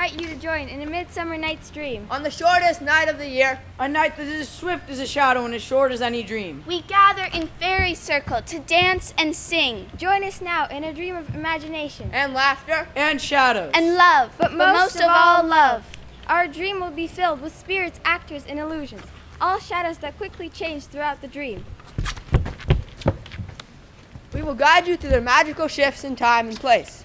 invite you to join in a Midsummer Night's Dream. On the shortest night of the year, A night that is as swift as a shadow and as short as any dream. We gather in fairy circle to dance and sing. Join us now in a dream of imagination and laughter, And shadows. And love, but most of all, love. Our dream will be filled with spirits, actors, and illusions, all shadows that quickly change throughout the dream. we will guide you through the magical shifts in time and place.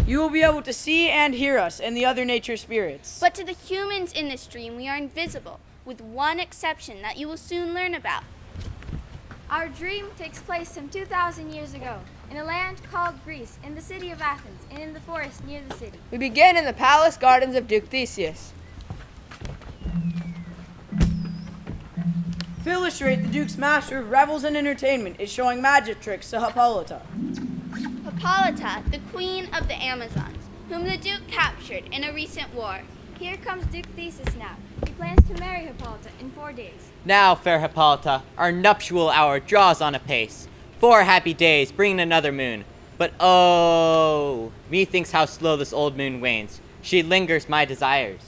You will be able to see and hear us and the other nature spirits. But to the humans in this dream, we are invisible, with one exception that you will soon learn about. Our dream takes place some 2,000 years ago, in a land called Greece, in the city of Athens, and in the forest near the city. We begin in the palace gardens of Duke Theseus. To illustrate, the Duke's master of revels and entertainment is showing magic tricks to Hippolyta. Hippolyta, the queen of the Amazons, whom the Duke captured in a recent war. Here comes Duke Theseus now. He plans to marry Hippolyta in 4 days. Now, fair Hippolyta, our nuptial hour draws on apace. 4 happy days, bringing another moon. But oh, methinks how slow this old moon wanes. She lingers my desires.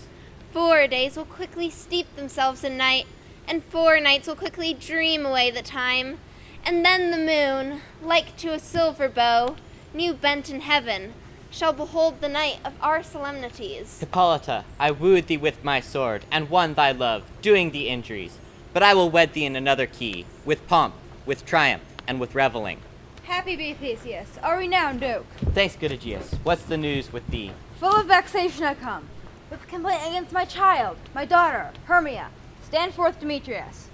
4 days will quickly steep themselves in night, and 4 nights will quickly dream away the time. And then the moon, like to a silver bow, new bent in heaven, shall behold the night of our solemnities. Hippolyta, I wooed thee with my sword, and won thy love, doing thee injuries. But I will wed thee in another key, with pomp, with triumph, and with reveling. Happy be Theseus, our renowned Duke. Thanks, good Aegeus. What's the news with thee? Full of vexation I come, with complaint against my child, my daughter, Hermia. Stand forth, Demetrius.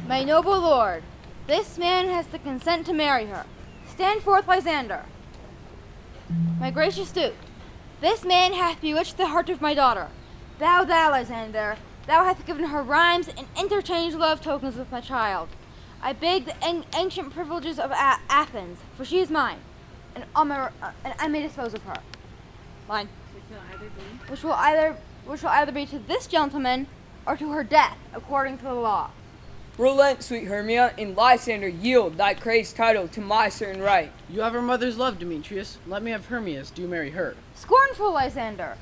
My noble lord, this man has the consent to marry her. Stand forth, Lysander. My gracious Duke, this man hath bewitched the heart of my daughter. Thou, Lysander, thou hast given her rhymes and interchanged love tokens with my child. I beg the ancient privileges of Athens, for she is mine, and I may dispose of her. Mine. Which will either be to this gentleman or to her death, according to the law. Relent, sweet Hermia, and Lysander, yield thy crazed title to my certain right. You have her mother's love, Demetrius. Let me have Hermia's. Do marry her. Scornful Lysander,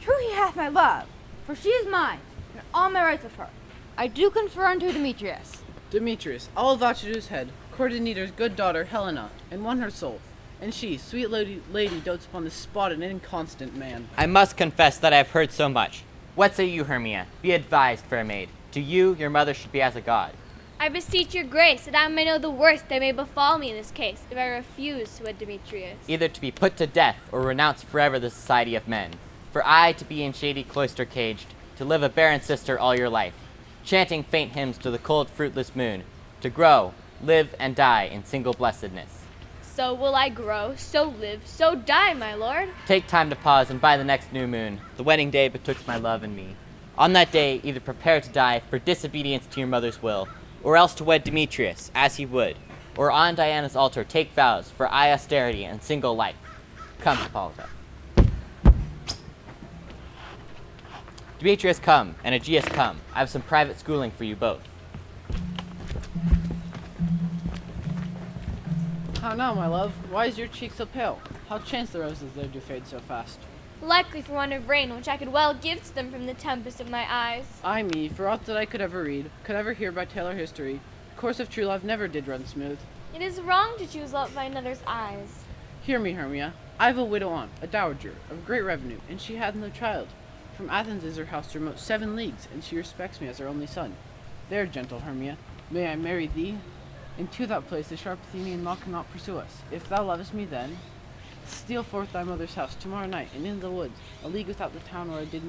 true he hath my love, for she is mine, and all my rights of her. I do confer unto Demetrius. Demetrius, I will vouch at his head, courted Neater's good daughter Helena, and won her soul. And she, sweet lady, dotes upon this spotted and inconstant man. I must confess that I have heard so much. What say you, Hermia? Be advised, fair maid. To you, your mother should be as a god. I beseech your grace that I may know the worst that may befall me in this case if I refuse to wed Demetrius. Either to be put to death or renounce forever the society of men. For I to be in shady cloister caged, to live a barren sister all your life, chanting faint hymns to the cold fruitless moon, to grow, live, and die in single blessedness. So will I grow, so live, so die, my lord. Take time to pause, and by the next new moon, the wedding day betwixt my love and me. On that day, either prepare to die for disobedience to your mother's will, or else to wed Demetrius, as he would, or on Diana's altar take vows for austerity and single life. Come, Hippolyta. Demetrius, come, and Aegeus, come. I have some private schooling for you both. How now, my love? Why is your cheek so pale? How chance the roses there do fade so fast? Likely for want of rain, which I could well give to them from the tempest of my eyes. Ay me, for aught that I could ever read, could ever hear by tale or history, the course of true love never did run smooth. It is wrong to choose love by another's eyes. Hear me, Hermia. I have a widow aunt, a dowager, of great revenue, and she hath no child. From Athens is her house remote 7 leagues, and she respects me as her only son. There, gentle Hermia, may I marry thee? And to that place the sharp Athenian law cannot pursue us. If thou lovest me then, steal forth thy mother's house tomorrow night, and in the woods, a league without the town where I did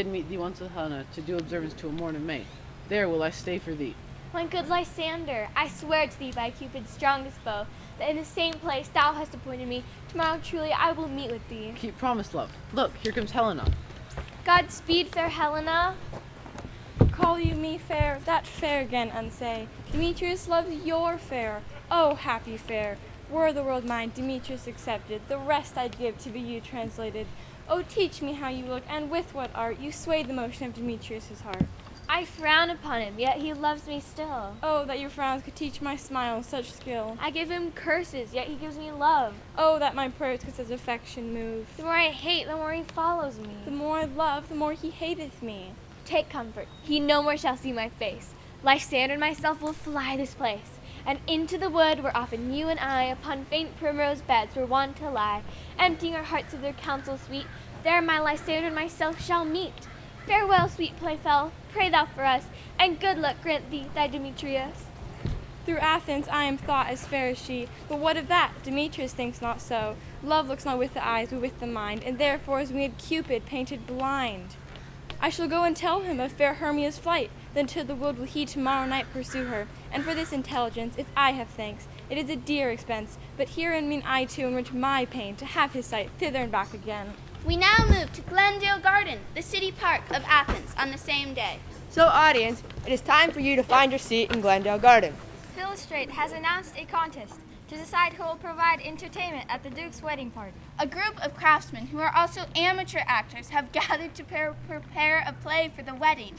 meet thee once with Helena, to do observance to a morn of May. There will I stay for thee. My good Lysander, I swear to thee by Cupid's strongest bow, that in the same place thou hast appointed me, tomorrow truly I will meet with thee. Keep promise, love. Look, here comes Helena. God speed fair Helena. Call you me fair, that fair again unsay. Demetrius loves your fair, oh happy fair. Were the world mine, Demetrius accepted, the rest I'd give to be you translated. Oh teach me how you look, and with what art you sway the motion of Demetrius's heart. I frown upon him, yet he loves me still. Oh, that your frowns could teach my smiles such skill. I give him curses, yet he gives me love. Oh, that my prayers could such affection move. The more I hate, the more he follows me. The more I love, the more he hateth me. Take comfort, he no more shall see my face. Lysander and myself will fly this place, and into the wood where often you and I upon faint primrose beds were wont to lie, emptying our hearts of their counsel sweet. There my Lysander and myself shall meet. Farewell, sweet playfellow, pray thou for us, and good luck grant thee, thy Demetrius. Through Athens I am thought as fair as she, but what of that? Demetrius thinks not so. Love looks not with the eyes, but with the mind, and therefore is winged Cupid painted blind. I shall go and tell him of fair Hermia's flight, then to the wood will he tomorrow night pursue her. And for this intelligence, if I have thanks, it is a dear expense, but herein mean I too enrich my pain to have his sight thither and back again. We now move to Glendale Garden, the city park of Athens, on the same day. So, audience, it is time for you to find your seat in Glendale Garden. Philostrate has announced a contest to decide who will provide entertainment at the Duke's wedding party. A group of craftsmen who are also amateur actors have gathered to prepare a play for the wedding.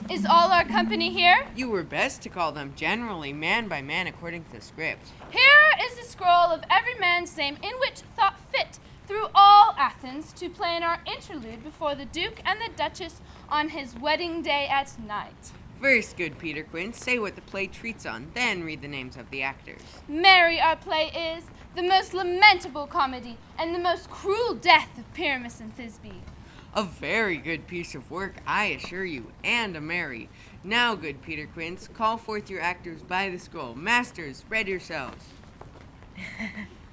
Is all our company here? You were best to call them generally, man by man, according to the script. Here is the scroll of every man's name in which thought fit through all Athens to play in our interlude before the Duke and the Duchess on his wedding day at night. First, good Peter Quince, say what the play treats on, then read the names of the actors. Merry our play is, the most lamentable comedy, and the most cruel death of Pyramus and Thisbe. A very good piece of work, I assure you, and a merry. Now, good Peter Quince, call forth your actors by the scroll. Masters, spread yourselves.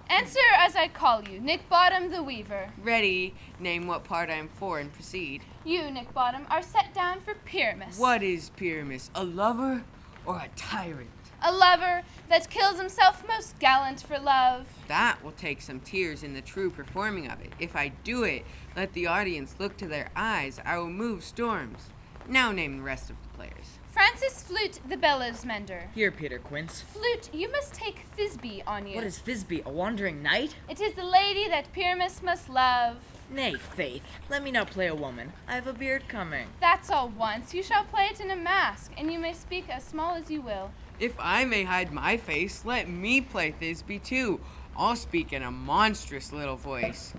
Answer as I call you, Nick Bottom the Weaver. Ready, name what part I am for and proceed. You, Nick Bottom, are set down for Pyramus. What is Pyramus, a lover or a tyrant? A lover that kills himself most gallant for love. That will take some tears in the true performing of it. If I do it, let the audience look to their eyes. I will move storms. Now name the rest of the players. Francis Flute the bellows mender. Here, Peter Quince. Flute, you must take Thisbe on you. What is Thisbe, a wandering knight? It is the lady that Pyramus must love. Nay, faith, let me not play a woman. I have a beard coming. That's all once. You shall play it in a mask, and you may speak as small as you will. If I may hide my face, let me play Thisbe too. I'll speak in a monstrous little voice.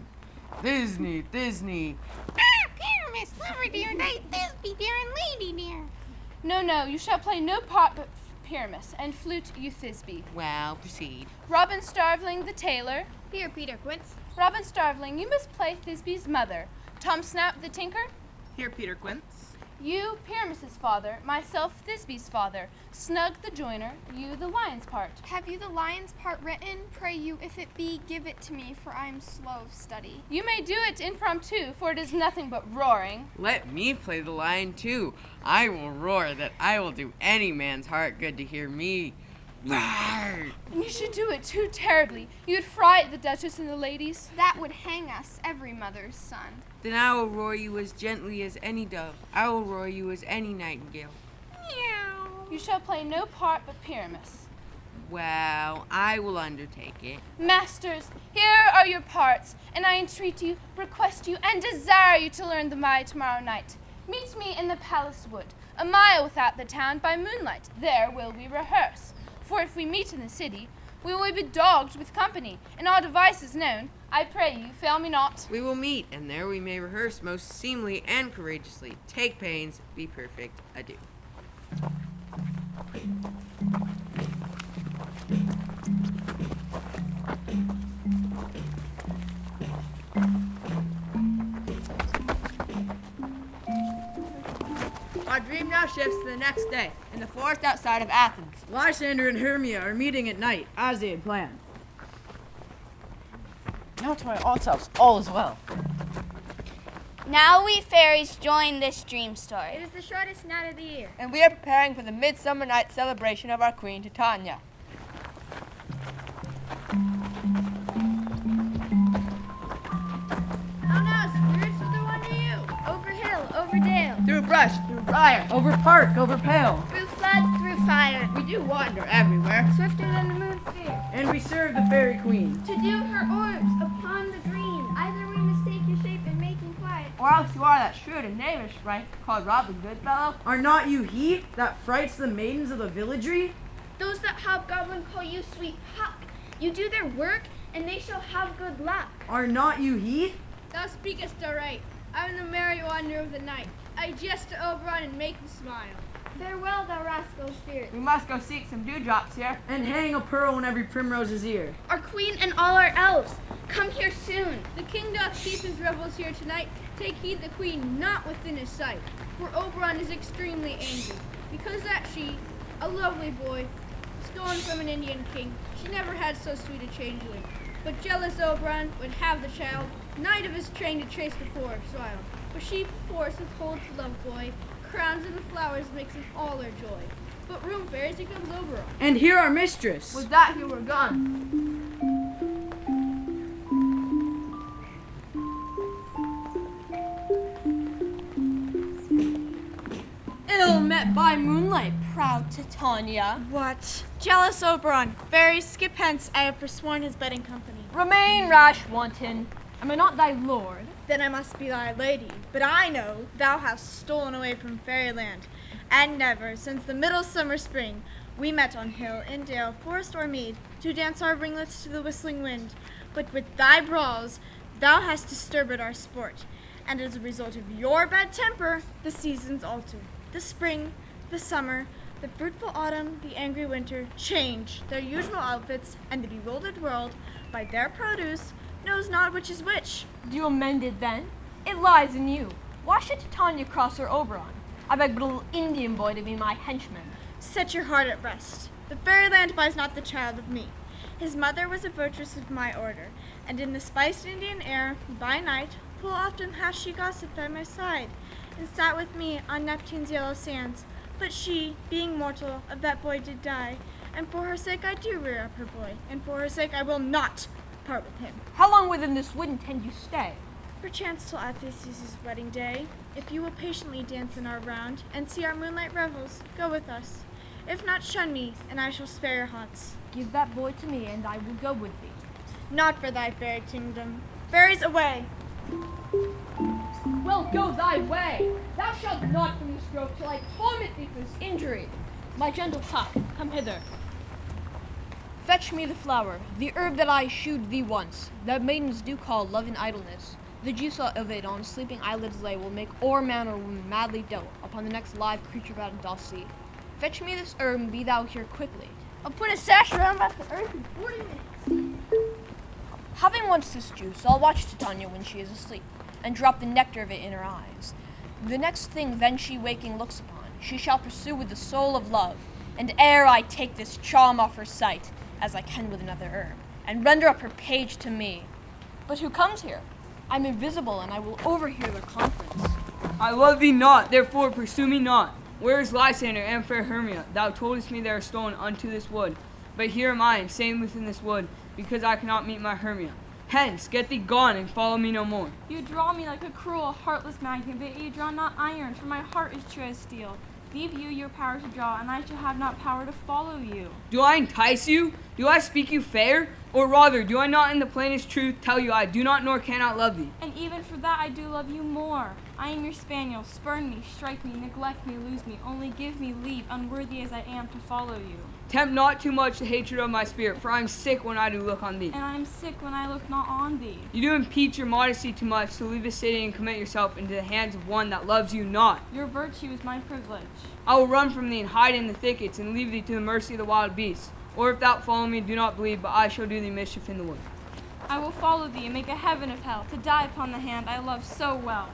Thisbe, Thisbe. Pyramus, lover dear, knight Thisbe dear, and lady dear. No, you shall play no part but Pyramus, and Flute you Thisbe. Well, proceed. Robin Starveling the tailor. Here, Peter Quince. Robin Starveling, you must play Thisbe's mother. Tom Snap the tinker. Here, Peter Quince. You, Pyramus's father, myself, Thisbe's father. Snug the joiner, you the lion's part. Have you the lion's part written? Pray you, if it be, give it to me, for I am slow of study. You may do it impromptu, for it is nothing but roaring. Let me play the lion too. I will roar that I will do any man's heart good to hear me. Rawr! And you should do it too terribly. You'd fright the Duchess and the ladies. That would hang us, every mother's son. Then I will roar you as gently as any dove. I will roar you as any nightingale. Meow. You shall play no part but Pyramus. Well, I will undertake it. Masters, here are your parts, and I entreat you, request you, and desire you to learn them by tomorrow night. Meet me in the palace wood, a mile without the town by moonlight. There will we rehearse. For if we meet in the city, we will be dogged with company, and our devices known. I pray you, fail me not. We will meet, and there we may rehearse most seemly and courageously. Take pains, be perfect. Adieu. Our dream now shifts to the next day, in the forest outside of Athens. Lysander and Hermia are meeting at night, as they had planned. Now to my own selves, all is well. Now we fairies join this dream story. It is the shortest night of the year. And we are preparing for the Midsummer night celebration of our queen, Titania. How now, spirits, whither wander you? Over hill, over dale, Through brush, through briar, over park, over pale. Through flood, through fire. We do wander everywhere, Swifter than the moon's sphere. and we serve the fairy queen. To do her orbs upon the green. Either we mistake your shape and making quiet. Or else you are that shrewd and knavish sprite called Robin Goodfellow. Are not you he that frights the maidens of the villagery? Those that hobgoblin call you sweet Puck. You do their work, and they shall have good luck. Are not you he? Thou speakest aright. I am the merry wanderer of the night. I jest to Oberon and make him smile. Farewell, thou rascal spirit. We must go seek some dewdrops here, and hang a pearl in every primrose's ear. Our queen and all our elves, come here soon. The king doth keep his revels here tonight. Take heed the queen not within his sight. For Oberon is extremely angry, because that she, a lovely boy, stolen from an Indian king, she never had so sweet a changeling. But jealous Oberon would have the child, knight of his train to trace the forest wild. But she perforce withholds the love boy, crowns and the flowers makes him all her joy. But room fairs, here comes Oberon. And here our mistress. With that you were gone. Ill met by moonlight, proud Titania. What? Jealous Oberon, fairies, skip hence, I have forsworn his bedding company. Remain, rash wanton. Am I not thy lord? Then I must be thy lady, but I know thou hast stolen away from fairyland, and never, since the middle summer spring, we met on hill, in dale, forest or mead, to dance our ringlets to the whistling wind. But with thy brawls, thou hast disturbed our sport, and as a result of your bad temper, the seasons alter. The spring, the summer, the fruitful autumn, the angry winter, change their usual outfits, and the bewildered world, by their produce, knows not which is which. Do you amend it then? It lies in you. Why should Titania cross her Oberon? I beg but a little Indian boy to be my henchman. Set your heart at rest. The fairyland buys not the child of me. His mother was a votress of my order, and in the spiced Indian air, by night, full often hath she gossiped by my side, and sat with me on Neptune's yellow sands. But she, being mortal, of that boy did die, and for her sake I do rear up her boy, and for her sake I will not part with him. How long within this wood intend you stay? Perchance till Atheseus' wedding day. If you will patiently dance in our round, and see our moonlight revels, go with us. If not, shun me, and I shall spare your haunts. Give that boy to me, and I will go with thee. Not for thy fairy kingdom. Fairies away! Well, go thy way. Thou shalt not from this grove till I torment thee for this injury. My gentle Puck, come hither. Fetch me the flower, the herb that I shewed thee once, that maidens do call love and idleness. The juice of it on sleeping eyelids lay will make o'er man or woman madly dote upon the next live creature that doth see. Fetch me this herb and be thou here quickly. I'll put a sash around about the earth in 40 minutes. Having once this juice, I'll watch Titania when she is asleep, and drop the nectar of it in her eyes. The next thing then she waking looks upon, she shall pursue with the soul of love, and ere I take this charm off her sight, as I can with another herb, and render up her page to me. But who comes here? I'm invisible, and I will overhear their conference. I love thee not, therefore pursue me not. Where is Lysander and fair Hermia? Thou toldest me they are stolen unto this wood. But here am I, insane within this wood, because I cannot meet my Hermia. Hence, get thee gone, and follow me no more. You draw me like a cruel, heartless magnet, but you draw not iron, for my heart is true as steel. Leave you your power to draw, and I shall have not power to follow you. Do I entice you? Do I speak you fair? Or rather, do I not in the plainest truth tell you I do not nor cannot love thee? And even for that I do love you more. I am your spaniel. Spurn me, strike me, neglect me, lose me. Only give me leave, unworthy as I am, to follow you. Tempt not too much the hatred of my spirit, for I am sick when I do look on thee. And I am sick when I look not on thee. You do impeach your modesty too much to leave the city and commit yourself into the hands of one that loves you not. Your virtue is my privilege. I will run from thee and hide in the thickets and leave thee to the mercy of the wild beasts. Or if thou follow me, do not believe, but I shall do thee mischief in the wood. I will follow thee and make a heaven of hell, to die upon the hand I love so well.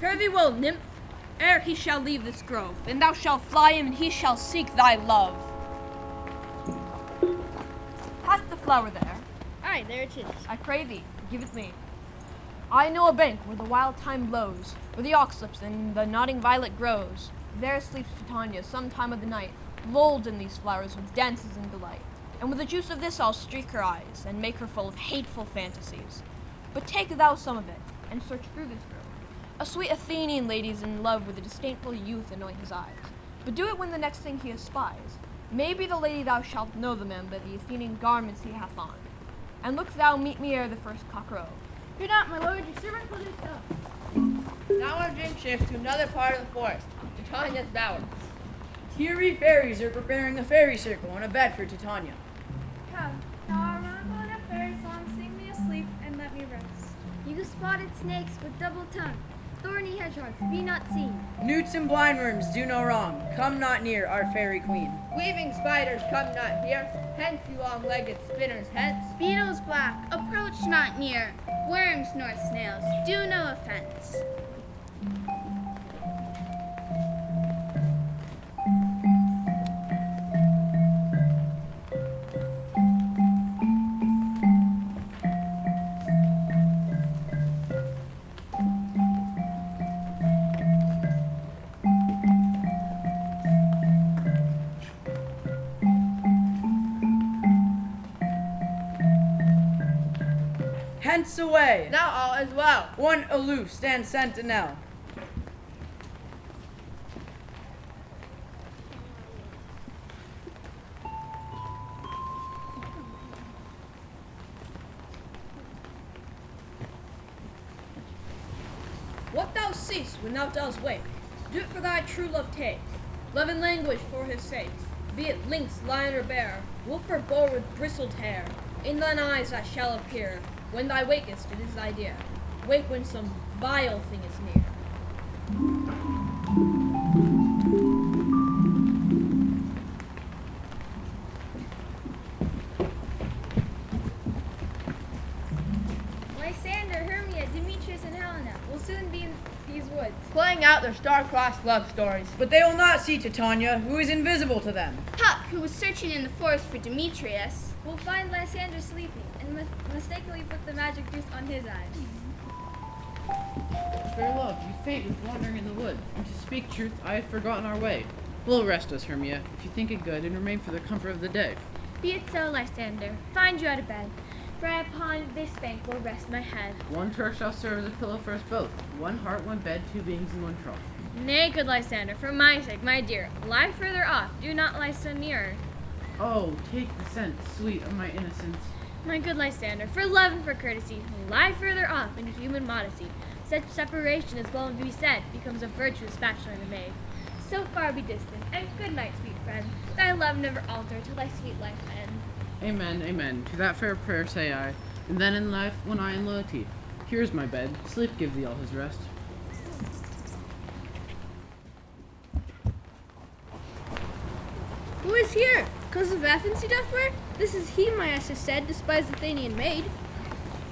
Fare thee well, nymph, ere he shall leave this grove, and thou shalt fly him, and he shall seek thy love. Hast the flower there? Aye, there it is. I pray thee, give it me. I know a bank where the wild thyme blows, where the ox slips and the nodding violet grows. There sleeps Titania some time of the night, lulled in these flowers with dances and delight. And with the juice of this I'll streak her eyes, and make her full of hateful fantasies. But take thou some of it, and search through this grove, A sweet Athenian lady is in love with a disdainful youth anoint his eyes. But do it when the next thing he espies. Maybe the lady thou shalt know the man by the Athenian garments he hath on. And look thou meet me ere the first cock crow. Fear not, my lord, your servant will do so. Now our dream shifts to another part of the forest, Titania's bower. Teary fairies are preparing a fairy circle on a bed for Titania. Come, thou art on a fairy song, sing me asleep, and let me rest. You spotted snakes with double tongue, thorny hedgehogs, be not seen. Newts and blindworms do no wrong, come not near our fairy queen. Weaving spiders come not here, hence you long-legged spinners hence. Beetles black, approach not near. Worms nor snails, do no offense. Hence away! Now all is well. One aloof stands sentinel. What thou seest when thou dost wake, do it for thy true love take. Love and language for his sake, be it lynx, lion, or bear, wolf or boar with bristled hair. In thine eyes that shall appear. When thou wakest, it is thy dear. Wake when some vile thing is near. Lysander, Hermia, Demetrius, and Helena will soon be in these woods. Playing out their star-crossed love stories. But they will not see Titania, who is invisible to them. Puck, who was searching in the forest for Demetrius, will find Lysander sleeping and mistakenly put the magic juice on his eyes. Fair love, you fate with wandering in the wood, and to speak truth, I have forgotten our way. We'll rest us, Hermia, if you think it good, and remain for the comfort of the day. Be it so, Lysander. Find you out of bed, for I upon this bank will rest my head. One turf shall serve as a pillow for us both. One heart, one bed, two beings in one trough. Nay, good Lysander, for my sake, my dear, lie further off, do not lie so near. Oh, take the scent, sweet of my innocence. My good Lysander, for love and for courtesy, lie further off in human modesty. Such separation, as well to be said, becomes a virtuous bachelor and a maid. So far be distant, and good night, sweet friend. Thy love never alter till thy sweet life end. Amen, amen. To that fair prayer say I. And then in life, when I in loyalty. Here is my bed. Sleep give thee all his rest. Who is here? Cause of Athens he doth wear? This is he, my ass has said, despised Athenian maid.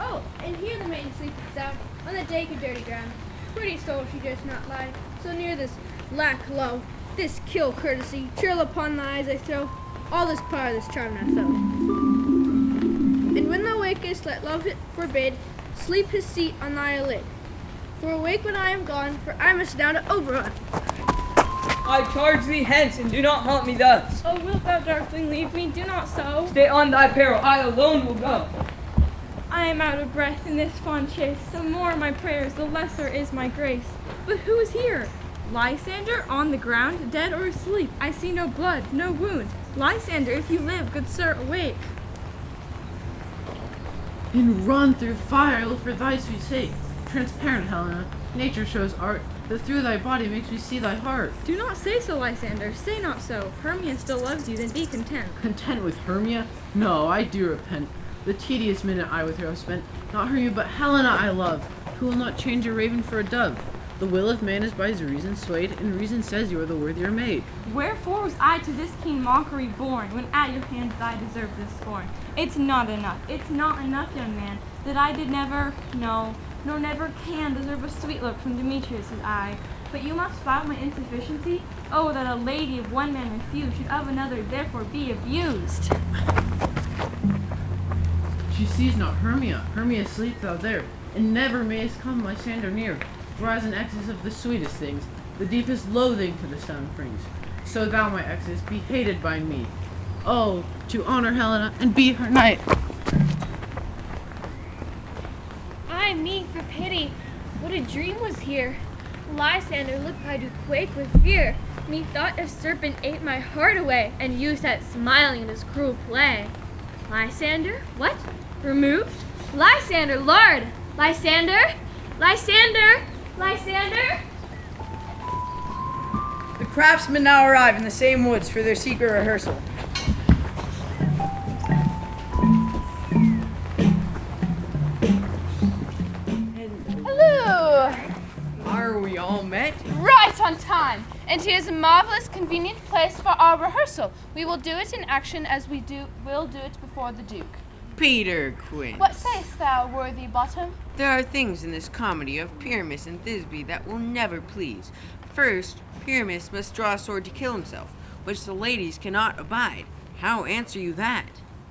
Oh, and here the maiden sleepeth sound, on the dank and dirty ground. Pretty soul, she durst not lie, so near this lack low, this kill courtesy, chill upon the eyes I throw, all this power, this charm not so. And when thou wakest, let love it forbid, sleep his seat on thy lid. For awake when I am gone, for I must down to Oberon. I charge thee hence, and do not haunt me thus. Oh, wilt thou, darkling, leave me? Do not so. Stay on thy peril, I alone will go. I am out of breath in this fond chase. The more my prayers, the lesser is my grace. But who is here? Lysander, on the ground, dead or asleep? I see no blood, no wound. Lysander, if you live, good sir, awake. And run through fire, look for thy sweet sake. Transparent, Helena, nature shows art, that through thy body makes me see thy heart. Do not say so, Lysander, say not so. Hermia still loves you, then be content. Content with Hermia? No, I do repent. The tedious minute I with her have spent, not Hermia, but Helena I love, who will not change a raven for a dove. The will of man is by his reason swayed, and reason says you are the worthier maid. Wherefore was I to this keen mockery born, when at your hands I deserved this scorn? It's not enough, young man, that I did never, no, nor never can deserve a sweet look from Demetrius' eye. But you must file my insufficiency? Oh, that a lady of one man refused should of another therefore be abused. She sees not Hermia. Hermia sleeps thou there, and never mayest come Lysander near. For as an excess of the sweetest things, the deepest loathing to the sun brings, so thou, my excess, be hated by me. Oh, to honor Helena and be her knight. Ay me, for pity. What a dream was here! Lysander, look, I do quake with fear. Methought a serpent ate my heart away, and you sat smiling at his cruel play. Lysander? What? Removed? Lysander, Lord! Lysander? Lysander? Lysander? The craftsmen now arrive in the same woods for their secret rehearsal. Hello! Are we all met? Right on time! And here's a marvelous, convenient place for our rehearsal. We will do it in action as we'll do it before the Duke. Peter Quince. What sayst thou, worthy Bottom? There are things in this comedy of Pyramus and Thisbe that will never please. First, Pyramus must draw a sword to kill himself, which the ladies cannot abide. How answer you that?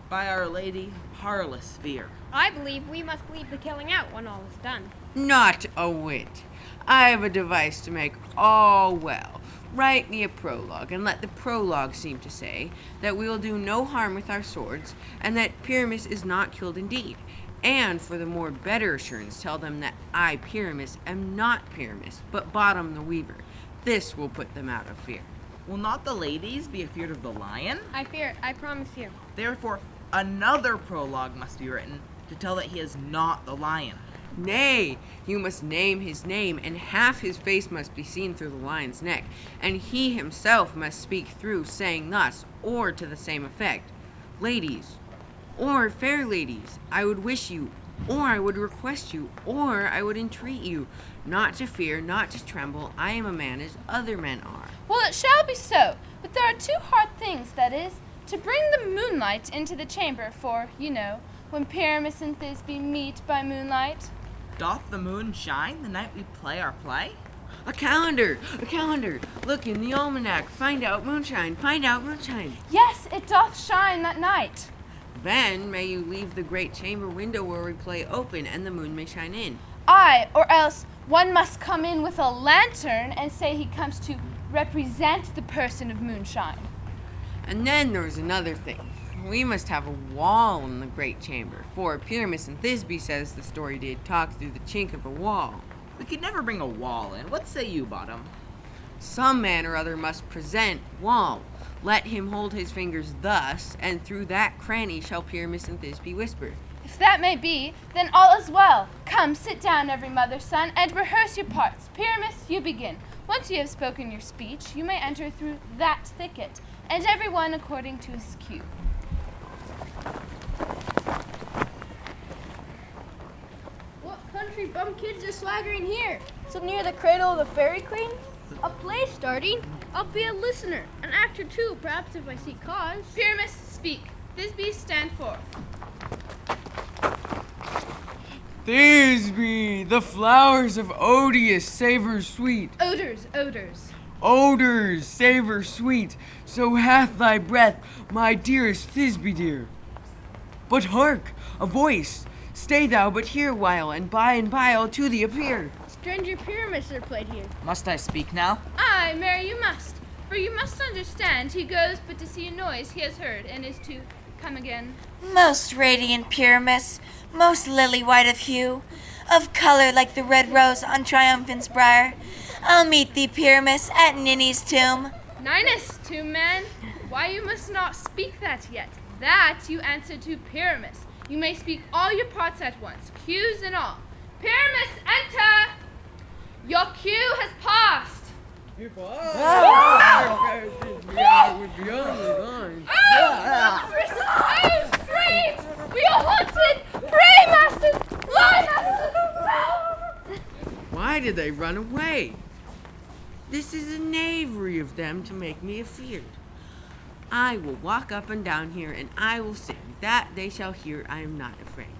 By Our Lady, parlous fear. I believe we must leave the killing out when all is done. Not a whit. I have a device to make all well. Write me a prologue, and let the prologue seem to say that we will do no harm with our swords, and that Pyramus is not killed indeed. And for the more better assurance, tell them that I, Pyramus, am not Pyramus, but Bottom the Weaver. This will put them out of fear. Will not the ladies be afeard of the lion? I fear it, I promise you. Therefore, another prologue must be written to tell that he is not the lion. Nay, you must name his name, and half his face must be seen through the lion's neck, and he himself must speak through, saying thus, or to the same effect: Ladies, or fair ladies, I would wish you, or I would request you, or I would entreat you, not to fear, not to tremble. I am a man as other men are. Well, it shall be so, but there are two hard things, that is, to bring the moonlight into the chamber for, you know, when Pyramus and Thisbe meet by moonlight. Doth the moon shine the night we play our play? A calendar! A calendar! Look in the almanac. Find out moonshine. Find out moonshine. Yes, it doth shine that night. Then may you leave the great chamber window where we play open, and the moon may shine in. Aye, or else one must come in with a lantern and say he comes to represent the person of moonshine. And then there's another thing. We must have a wall in the great chamber, for Pyramus and Thisbe, says the story did, talk through the chink of a wall. We could never bring a wall in. What say you, Bottom? Some man or other must present wall. Let him hold his fingers thus, and through that cranny shall Pyramus and Thisbe whisper. If that may be, then all is well. Come, sit down, every mother's son, and rehearse your parts. Pyramus, you begin. Once you have spoken your speech, you may enter through that thicket, and every one according to his cue. What country bumpkins are swaggering here? So near the cradle of the fairy queen? A play starting? I'll be a listener, an actor too, perhaps if I see cause. Pyramus, speak. Thisbe, stand forth. Thisbe, the flowers of odious savor sweet. Odors, odors. Odors, savor sweet, so hath thy breath, my dearest Thisbe dear. But hark, a voice. Stay thou but here while, and by I'll to thee appear. Stranger Pyramus are played here. Must I speak now? Aye, marry you must. For you must understand, he goes but to see a noise he has heard, and is to come again. Most radiant Pyramus, most lily-white of hue, of color like the red rose on Triumphant's briar, I'll meet thee, Pyramus, at Ninny's tomb. Ninus, tomb man, why you must not speak that yet? That you answer to Pyramus. You may speak all your parts at once, cues and all. Pyramus, enter! Your cue has passed. We are haunted! Pray, masters! Lie, masters! Why did they run away? This is a knavery of them to make me afeard. I will walk up and down here, and I will sing. That they shall hear, I am not afraid.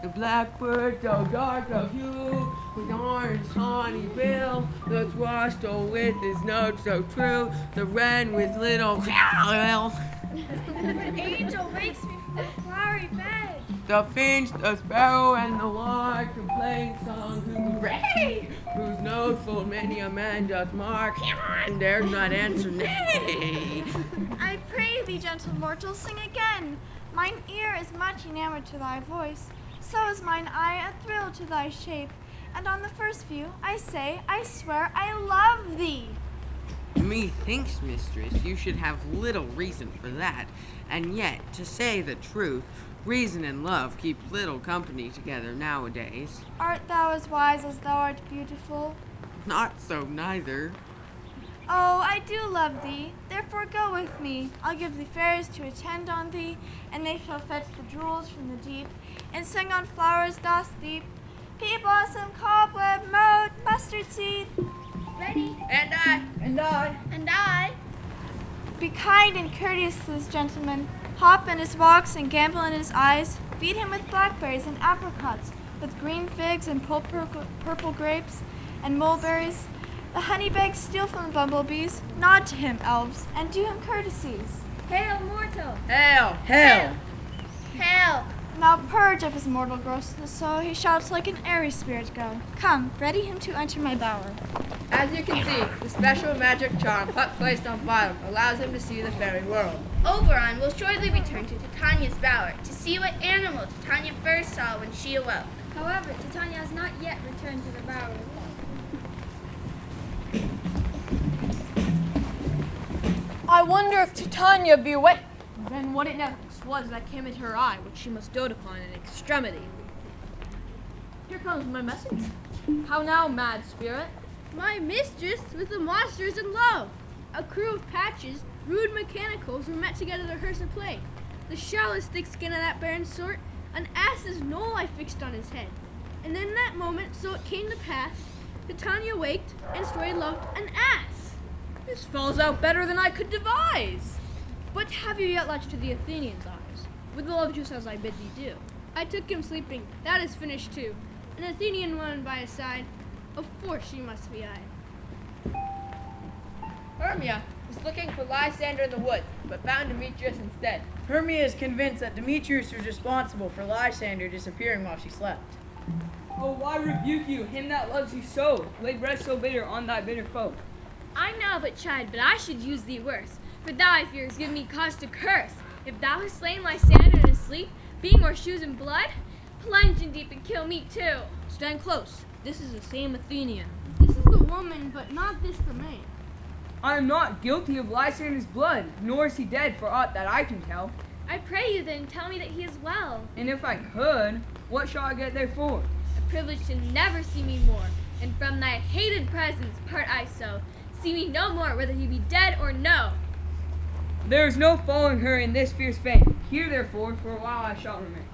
The blackbird, so dark of hue, with orange tawny bill, the throstle with his note so true, the wren with little An angel wakes me from the flowery bed. the finch, the sparrow, and the lark, who playing song who gray, whose note full many a man doth mark, and dares not answer nay. I pray thee, gentle mortal, sing again. Mine ear is much enamored to thy voice, so is mine eye a thrill to thy shape, and on the first view, I say, I swear, I love thee. Methinks, mistress, you should have little reason for that, and yet, to say the truth, reason and love keep little company together nowadays. Art thou as wise as thou art beautiful? Not so neither. Oh, I do love thee, therefore go with me. I'll give thee fairies to attend on thee, and they shall fetch the jewels from the deep, and sing on flowers doth steep. Pea blossom, cobweb, moat, mustard seed. Ready? And I. And I. And I. Be kind and courteous to this gentleman. Hop in his walks and gambol in his eyes. Feed him with blackberries and apricots, with green figs and purple grapes and mulberries. The honeybags steal from the bumblebees. Nod to him, elves, and do him courtesies. Hail, mortal! Hail! Hail! Hail! Now purge of his mortal grossness, so he shouts like an airy spirit go. Come, ready him to enter my bower. As you can see, the special magic charm Puck placed on Bottom allows him to see the fairy world. Oberon will shortly return to Titania's bower to see what animal Titania first saw when she awoke. However, Titania has not yet returned to the bower. I wonder if Titania be awake. Then what it next was that came into her eye, which she must dote upon in extremity. Here comes my message. How now, mad spirit? My mistress with the monsters in love. A crew of patches, rude mechanicals were met together to rehearse a play. The shallowest thick skin of that baron sort, an ass's knoll I fixed on his head. And in that moment, so it came to pass, Titania waked and story loved an ass. This falls out better than I could devise. But have you yet latched to the Athenian's eyes, with the love juice as I bid thee do? I took him sleeping, that is finished too. An Athenian woman by his side, of course she must be I. Hermia was looking for Lysander in the woods, but found Demetrius instead. Hermia is convinced that Demetrius was responsible for Lysander disappearing while she slept. Oh, why rebuke you, him that loves you so? Lay breath so bitter on thy bitter foe. I know but chide, but I should use thee worse. For thou, I fear, hast given me cause to curse. If thou hast slain Lysander in his sleep, being o'er shoes and blood, plunge in deep and kill me too. Stand close. This is the same Athenian. This is the woman, but not this the man. I am not guilty of Lysander's blood, nor is he dead for aught that I can tell. I pray you then, tell me that he is well. And if I could, what shall I get therefore? A privilege to never see me more, and from thy hated presence part I so. See me no more, whether he be dead or no. There is no following her in this fierce fame. Here, therefore, for a while I shall remain.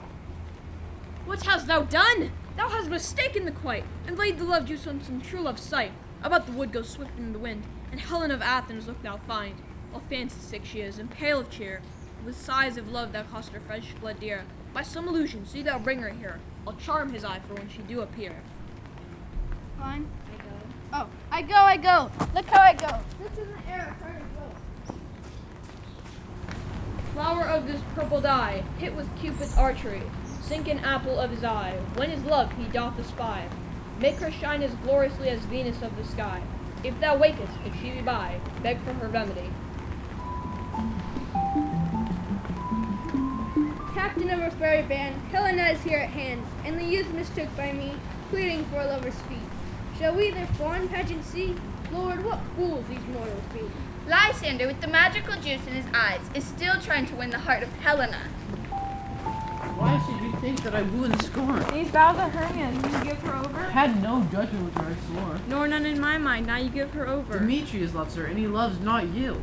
What hast thou done? Thou hast mistaken the quite, and laid the love juice on some true love's sight. About the wood goes swift in the wind, and Helen of Athens look thou find. All fancy sick she is, and pale of cheer. With sighs of love thou cost her fresh blood dear. By some illusion, see thou bring her here. I'll charm his eye for when she do appear. Fine, I go. Oh, I go. Look how I go. This in the air, try to go. Flower of this purple dye, hit with Cupid's archery, sink an apple of his eye, when his love he doth espy. Make her shine as gloriously as Venus of the sky. If thou wakest, if she be by, beg for her remedy. Captain of a fairy band, Helena is here at hand, and the youth mistook by me, pleading for a lover's feet. Shall we their fawn pageant see? Lord, what fools these mortals be. Lysander, with the magical juice in his eyes, is still trying to win the heart of Helena. Why should you think that I woo and scorn? These vows are Hermia's. Will you give her over? I had no judgment with her, I swore. Nor none in my mind. Now you give her over. Demetrius loves her, and he loves not you.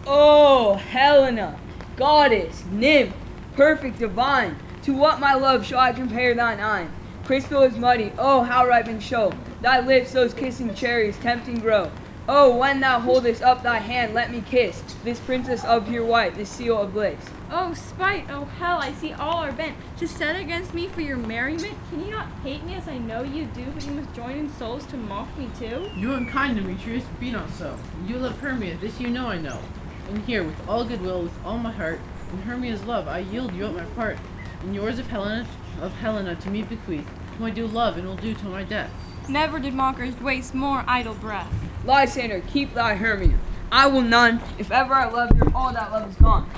Oh, Helena, goddess, nymph, perfect divine, to what my love shall I compare thine eye? Crystal is muddy, oh, how ripe and show, thy lips those kissing cherries tempting grow. Oh, when thou holdest up thy hand, let me kiss this princess of pure white, this seal of bliss. Oh, spite, oh hell, I see all are bent to set against me for your merriment. Can you not hate me as I know you do, but you must join in souls to mock me too? You are unkind, Demetrius, be not so. You love Hermia, this you know I know. And here, with all goodwill, with all my heart, in Hermia's love, I yield you up my part. And yours of Helena to me bequeath, whom I do love and will do till my death. Never did mockers waste more idle breath. Lysander, keep thy Hermia. I will none, if ever I love her, all that love is gone.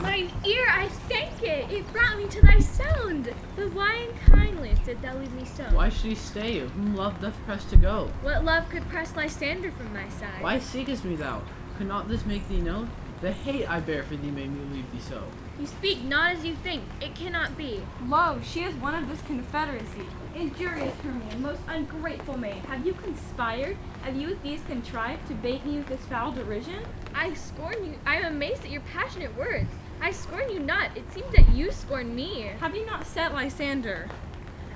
My ear, I thank it. It brought me to thy sound. But why in kindness did thou leave me so? Why should he stay, whom love doth press to go? What love could press Lysander from thy side? Why seekest me thou? Could not this make thee known? The hate I bear for thee made me leave thee so. You speak not as you think. It cannot be. Lo, she is one of this confederacy. Injurious Hermia, most ungrateful maid, have you conspired? Have you with these contrived to bait me with this foul derision? I scorn you. I am amazed at your passionate words. I scorn you not. It seems that you scorn me. Have you not set Lysander,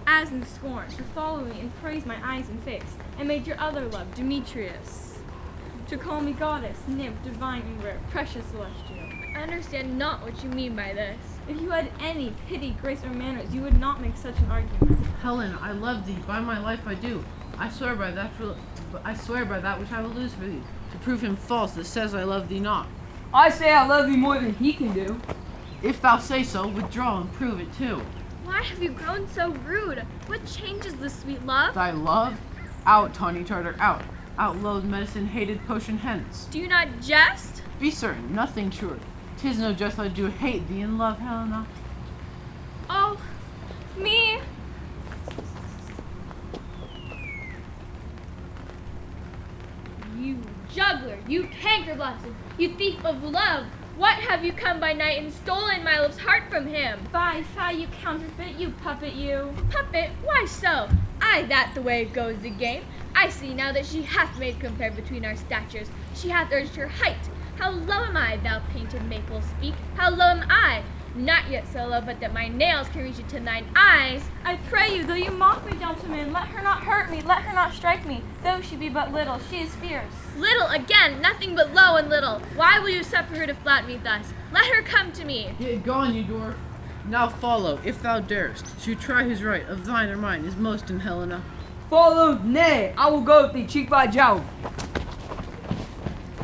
as in scorn, to follow me and praise my eyes and face, and made your other love, Demetrius, to call me goddess, nymph, divine and rare, precious celestial? I understand not what you mean by this. If you had any pity, grace, or manners, you would not make such an argument. Helen, I love thee. By my life I do. I swear by that which I will lose for thee, to prove him false that says I love thee not. I say I love thee more than he can do. If thou say so, withdraw and prove it too. Why have you grown so rude? What changes this sweet love? Thy love? Out, tawny Tartar, out. Out, loathed medicine, hated potion, hence. Do you not jest? Be certain, nothing sure. 'Tis no jest I do hate thee in love, Helena. Oh, me. You juggler, you canker blossom, you thief of love. What have you come by night and stolen my love's heart from him? Fie, fie, you counterfeit, you puppet, you. Puppet? Why so? Aye, that the way goes the game. I see now that she hath made compare between our statures. She hath urged her height. How low am I, thou painted maple, speak? How low am I? Not yet so low, but that my nails can reach into thine eyes. I pray you, though you mock me, gentlemen, let her not hurt me, let her not strike me. Though she be but little, she is fierce. Little again, nothing but low and little. Why will you suffer her to flout me thus? Let her come to me. Get gone, you dwarf. Now follow, if thou darest, to try whose right of thine or mine is most in Helena. Follow, nay, I will go with thee cheek by jowl.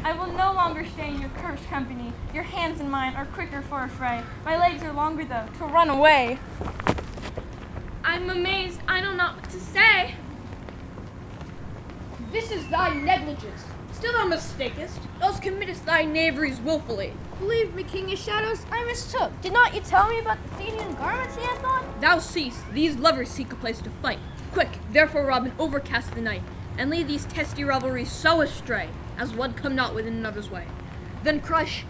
I will no longer stay in your cursed company. Your hands and mine are quicker for a fray. My legs are longer, though, to run away. I'm amazed. I know not what to say. This is thy negligence. Still thou mistakest, else committest thy knaveries willfully. Believe me, King of Shadows, I mistook. Did not you tell me about the Athenian garments he had on? Thou cease. These lovers seek a place to fight. Quick, therefore, Robin, overcast the night, and lead these testy revelries so astray, as one come not within another's way. Then crush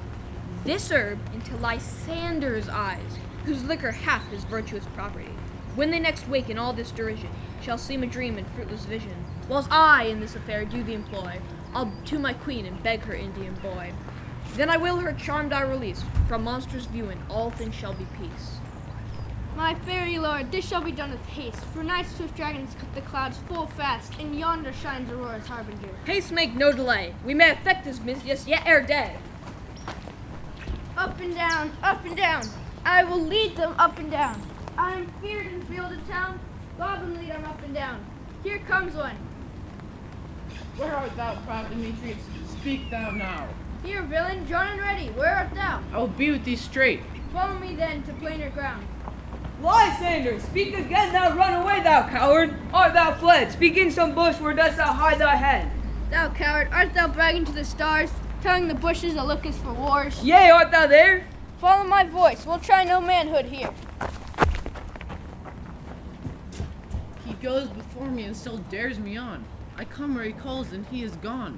this herb into Lysander's eyes, whose liquor hath his virtuous property. When they next wake in all this derision, shall seem a dream and fruitless vision. Whilst I in this affair do the employ, I'll to my queen and beg her Indian boy. Then I will her charmed eye release, from monstrous view and all things shall be peace. My fairy lord, this shall be done with haste, for night's swift dragons cut the clouds full fast, and yonder shines Aurora's harbinger. Haste make no delay. We may effect this business yet ere dead. Up and down, I will lead them up and down. I am feared in field of town, Robin lead them up and down. Here comes one. Where art thou, proud Demetrius? Speak thou now. Here, villain, drawn and ready, where art thou? I will be with thee straight. Follow me then to plainer ground. Lysander, speak again, thou run away, thou coward. Art thou fled? Speak in some bush, where dost thou hide thy head? Thou coward, art thou bragging to the stars, telling the bushes a look is for wars? Yea, art thou there? Follow my voice, we'll try no manhood here. He goes before me and still dares me on. I come where he calls and he is gone.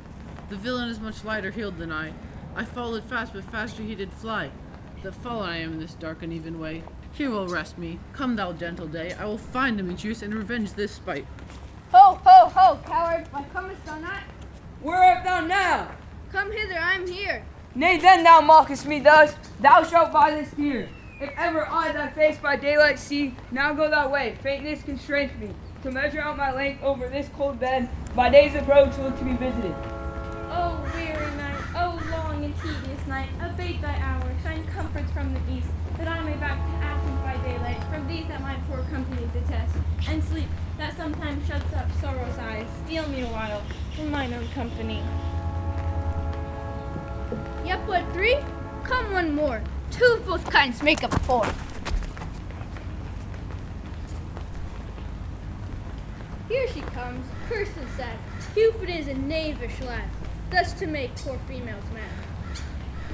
The villain is much lighter heeled than I. I followed fast, but faster he did fly. That fallen I am in this dark uneven way. Here will rest me. Come, thou gentle day. I will find Demetrius and revenge this spite. Ho, ho, ho, coward! Why comest thou not? Where art thou now? Come hither, I am here. Nay, then thou mockest me thus. Thou shalt buy this here. If ever I thy face by daylight see, now go thy way. Faintness constrains me to measure out my length over this cold bed. By day's approach look to be visited. Oh, weary night, oh, long and tedious night, abate thy hour, shine comforts from the east, that I may back to Athens by daylight, from these that my poor company detest, and sleep that sometimes shuts up sorrow's eyes, steal me a while from mine own company. Yep, what, 3? Come one more. 2 of both kinds make up 4. Here she comes, cursed and sad. Cupid is a knavish lad, thus to make poor females mad.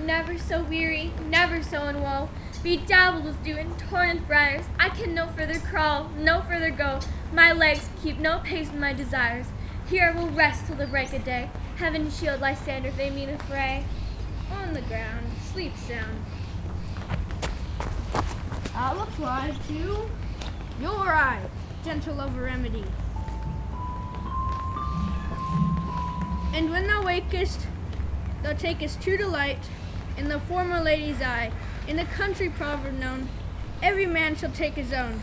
never so weary, never so in woe, bedabbled with dew and torn with briars, I can no further crawl, no further go. My legs keep no pace with my desires. Here I will rest till the break of day. Heaven shield Lysander if they meet a fray. On the ground, sleep sound. I'll apply to your eye, gentle love a remedy. And when thou wakest, thou takest true delight in the former lady's eye. In a country proverb known, every man shall take his own.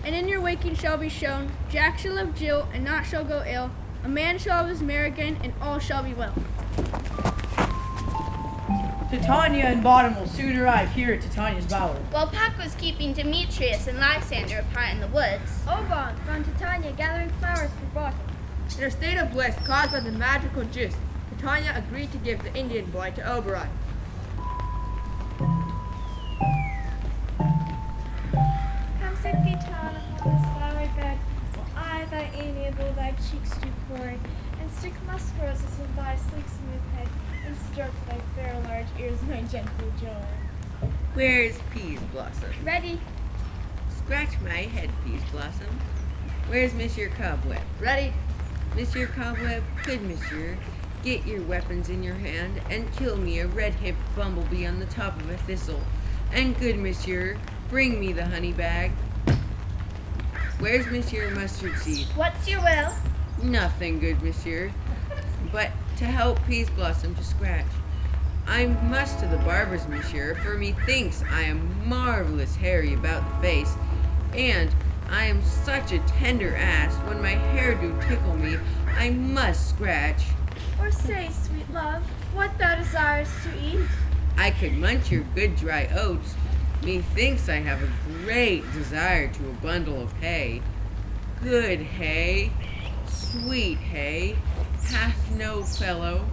And in your waking shall be shown, Jack shall love Jill, and naught shall go ill. A man shall have his mare again, and all shall be well. Titania and Bottom will soon arrive here at Titania's bower. While Puck was keeping Demetrius and Lysander apart in the woods, Oban found Titania gathering flowers for Bottom. In a state of bliss caused by the magical juice, Titania agreed to give the Indian boy to Oberon. Come sit thee down upon this flowery bed, while I thy amiable thy cheeks do coy, and stick musk roses in thy sleek smooth head, and stroke thy fair large ears, my gentle joy. Where's Peas Blossom? Ready. Scratch my head, Peas Blossom. Where's Monsieur Cobweb? Ready? Monsieur Cobweb, good monsieur, get your weapons in your hand and kill me a red-hipped bumblebee on the top of a thistle. And good monsieur, bring me the honey bag. Where's Monsieur Mustard Seed? what's your will? Nothing, good monsieur, but to help Peas Blossom to scratch. I must to the barber's, monsieur, for methinks I am marvelous hairy about the face, and I am such a tender ass, when my hair do tickle me, I must scratch. Or say, sweet love, what thou desirest to eat. I could munch your good dry oats. Methinks I have a great desire to a bundle of hay. Good hay, sweet hay, hath no fellow.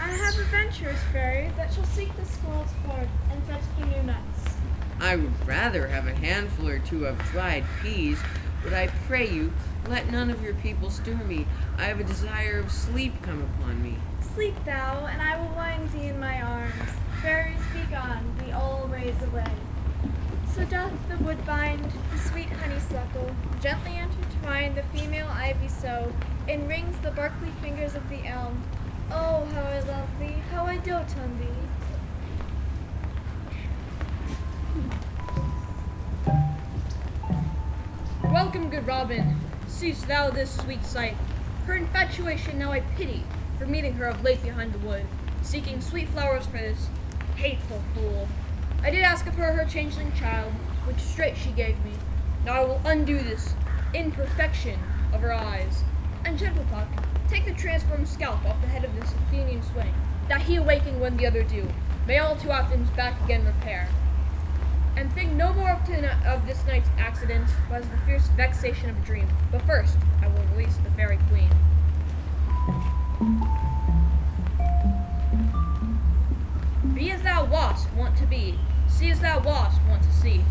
I have a venturous fairy that shall seek the squirrel's hoard and fetch thee new nuts. I would rather have a handful or two of dried peas, but I pray you, let none of your people stir me. I have a desire of sleep come upon me. Sleep thou, and I will wind thee in my arms. Fairies, be gone, be always away. So doth the woodbine, the sweet honeysuckle, gently intertwine the female ivy so, and rings the barkly fingers of the elm. Oh, how I love thee, how I dote on thee. Welcome, good Robin. Seest thou this sweet sight? Her infatuation now I pity, for meeting her of late behind the wood, seeking sweet flowers for this hateful fool. I did ask of her changeling child, which straight she gave me. Now I will undo this imperfection of her eyes. And gentle Puck, take the transformed scalp off the head of this Athenian swain, that he awaking when the other do, may all to Athens back again repair. And think no more of this night's accident, but as the fierce vexation of a dream. But first, I will release the fairy queen. Be as thou wast wont to be, see as thou wast wont to see.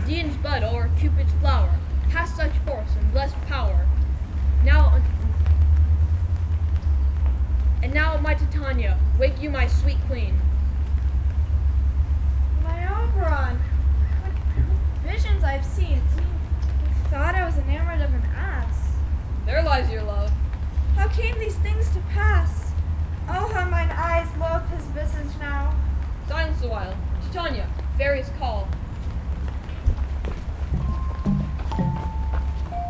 Dian's bud or Cupid's flower, hast such force and blessed power. Now, my Titania, wake you my sweet queen. My Oberon, what visions I've seen. I thought I was enamored of an ass. There lies your love. How came these things to pass? Oh, how mine eyes loathe his visage now. Silence a while. Titania, fairies call.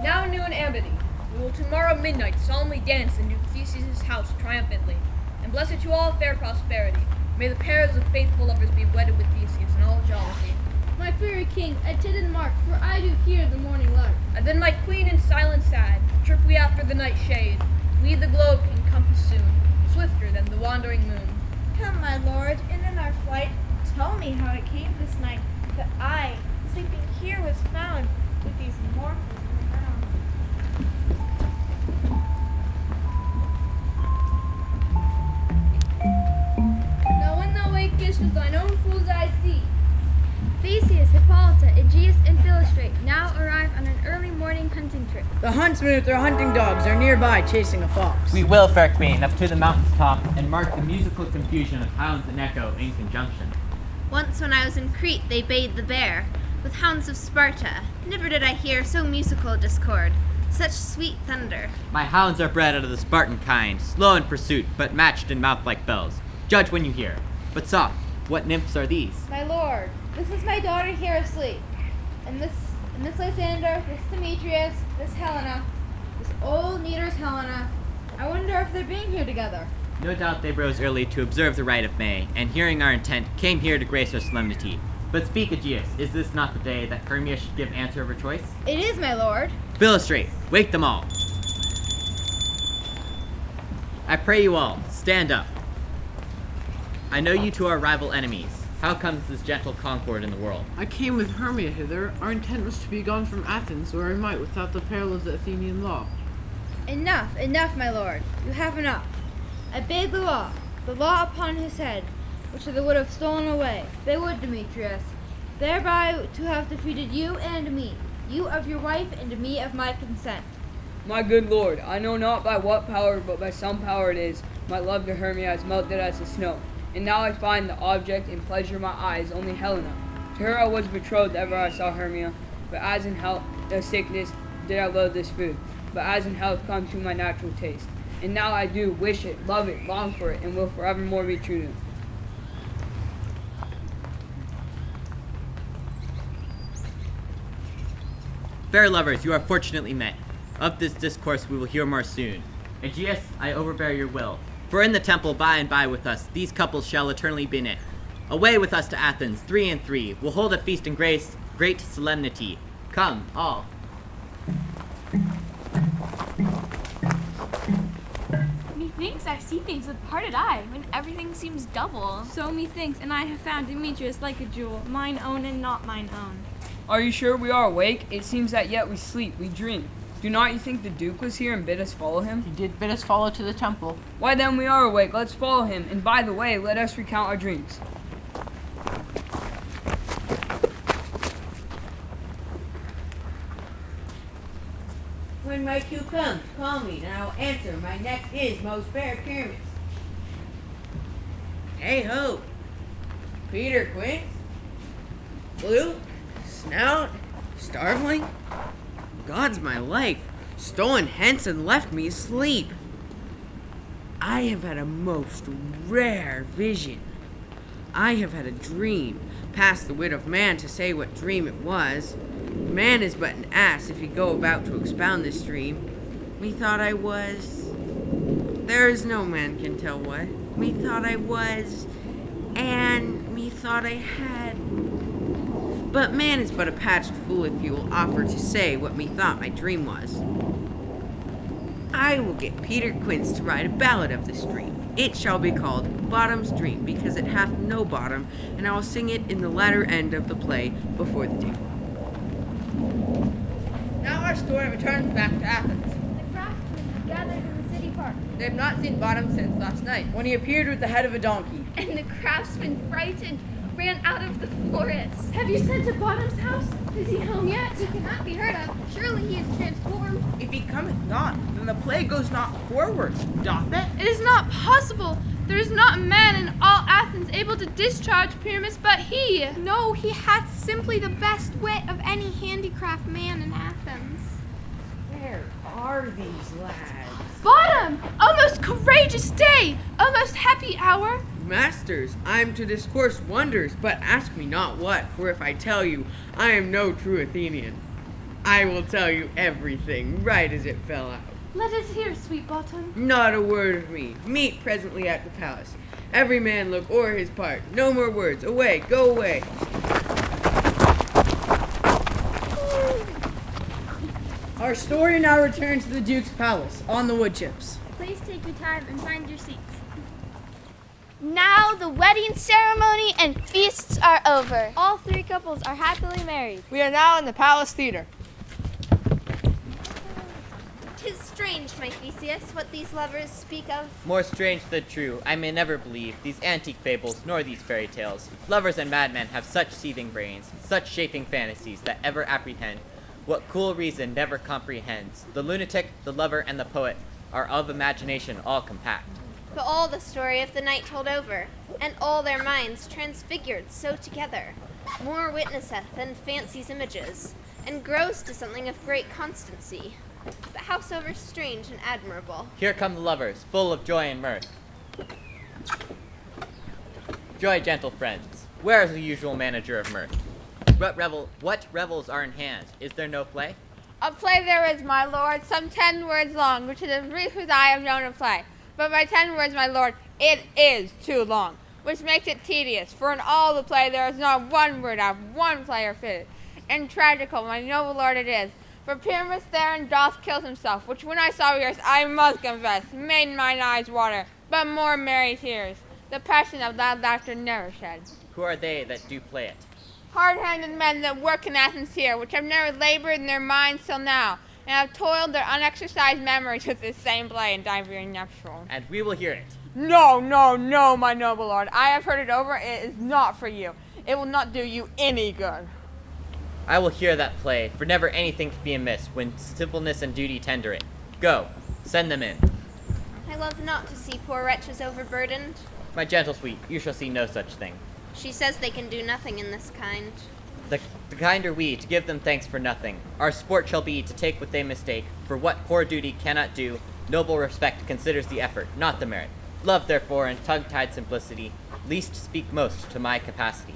Now noon amity. We will tomorrow midnight solemnly dance in Duke Theseus' house triumphantly, and bless it to all fair prosperity. May the pairs of faithful lovers be wedded with Theseus in all jollity. My fairy king, attended mark, for I do hear the morning lark. And then my queen in silence sad, trip we after the night shade. We the globe can compass soon, swifter than the wandering moon. Come, my lord, and in our flight, tell me how it came this night that I, sleeping here, was found with these mortals around. Now when thou wakest with thine own fool's eyes see, Theseus, Hippolyta, Aegeus, and Philostrate now arrive on an early morning hunting Demetrius. The huntsmen with their hunting dogs are nearby chasing a fox. We will, fair queen, up to the mountain's top and mark the musical confusion of hounds and echo in conjunction. Once when I was in Crete, they bayed the bear with hounds of Sparta. Never did I hear so musical discord, such sweet thunder. My hounds are bred out of the Spartan kind, slow in pursuit, but matched in mouth like bells. Judge when you hear. But soft, what nymphs are these? My lord, this is my daughter here asleep. And this Lysander, this Demetrius, this Helena, this old Neater's Helena. I wonder if they're being here together. No doubt they rose early to observe the rite of May, and hearing our intent, came here to grace our solemnity. But speak, Aegeus, is this not the day that Hermia should give answer of her choice? It is, my lord. Philostrate, wake them all. I pray you all, stand up. I know you two are rival enemies. How comes this gentle concord in the world? I came with Hermia hither. Our intent was to be gone from Athens, where we might without the peril of the Athenian law. Enough, my lord. You have enough. I beg the law upon his head, which they would have stolen away. They would, Demetrius, thereby to have defeated you and me, you of your wife and me of my consent. My good lord, I know not by what power, but by some power it is, my love to Hermia has melted as the snow. And now I find the object and pleasure of my eyes only Helena. To her I was betrothed ever I saw Hermia, but as in health, no sickness did I loathe this food, but as in health come to my natural taste. And now I do wish it, love it, long for it, and will forevermore be true to it. Fair lovers, you are fortunately met. Of this discourse we will hear more soon. Aegeus, I overbear your will. For in the temple by and by with us, these couples shall eternally be knit. Away with us to Athens, 3 and 3. We'll hold a feast in great solemnity. Come, all. Methinks I see things with parted eye, when everything seems double. So methinks, and I have found Demetrius like a jewel, mine own and not mine own. Are you sure we are awake? It seems that yet we sleep, we dream. Do not you think the Duke was here and bid us follow him? He did bid us follow to the temple. Why then we are awake, let's follow him, and by the way, let us recount our dreams. When my cue comes, call me, and I will answer. My neck is most fair Pyramus. Hey ho! Peter Quince? Blue? Snout? Starveling? God's my life, stolen hence and left me asleep. I have had a most rare vision. I have had a dream, past the wit of man to say what dream it was. Man is but an ass if he go about to expound this dream. Methought I was... There is no man can tell what. Methought I was... And methought I had... But man is but a patched fool if you will offer to say what methought my dream was. I will get Peter Quince to write a ballad of this dream. It shall be called Bottom's Dream, because it hath no bottom, and I will sing it in the latter end of the play before the day. Now our story returns back to Athens. The craftsmen have gathered in the city park. They have not seen Bottom since last night, When he appeared with the head of a donkey. And the craftsmen, frightened, ran out of the forest. Have you sent to Bottom's house? Is he home yet? He cannot be heard of. Surely he is transformed. If he cometh not, then the play goes not forward, doth it? It is not possible. There is not a man in all Athens able to discharge Pyramus but he. No, he hath simply the best wit of any handicraft man in Athens. Where are these lads? Bottom! O most courageous day! O most happy hour! Masters, I am to discourse wonders, but ask me not what, for if I tell you, I am no true Athenian. I will tell you everything, right as it fell out. Let us hear, sweet Bottom. Not a word of me. Meet presently at the palace. Every man look o'er his part. No more words. Away, go away. Our story now returns to the Duke's palace, on the wood chips. Please take your time and find your seats. Now the wedding ceremony and feasts are over. All 3 couples are happily married. We are now in the Palace Theater. 'Tis strange, my Theseus, what these lovers speak of. More strange than true, I may never believe these antique fables nor these fairy tales. Lovers and madmen have such seething brains, such shaping fantasies that ever apprehend what cool reason never comprehends. The lunatic, the lover, and the poet are of imagination all compact. But all the story of the night told over, and all their minds transfigured so together, more witnesseth than fancy's images, and grows to something of great constancy, but howsoever strange and admirable. Here come the lovers, full of joy and mirth. Joy, gentle friends, where is the usual manager of mirth? What revels are in hand? Is there no play? A play there is, my lord, some 10 words long, which is as brief as I am known to play. But by 10 words, my lord, it is too long, which makes it tedious, for in all the play there is not one word out of one player fitted. And tragical, my noble lord, it is. For Pyramus therein doth kill himself, which when I saw yours, I must confess, made mine eyes water, but more merry tears. The passion of that laughter never shed. Who are they that do play it? Hard-handed men that work in Athens here, which have never labored in their minds till now, and have toiled their unexercised memories with this same play in divers nuptials. And we will hear it. No, no, no, my noble lord. I have heard it over. It is not for you. It will not do you any good. I will hear that play, for never anything can be amiss when simpleness and duty tender it. Go, send them in. I love not to see poor wretches overburdened. My gentle sweet, you shall see no such thing. She says they can do nothing in this kind. The kind are we, to give them thanks for nothing. Our sport shall be to take what they mistake, for what poor duty cannot do, noble respect considers the effort, not the merit. Love, therefore, and tongue-tied simplicity, least speak most to my capacity.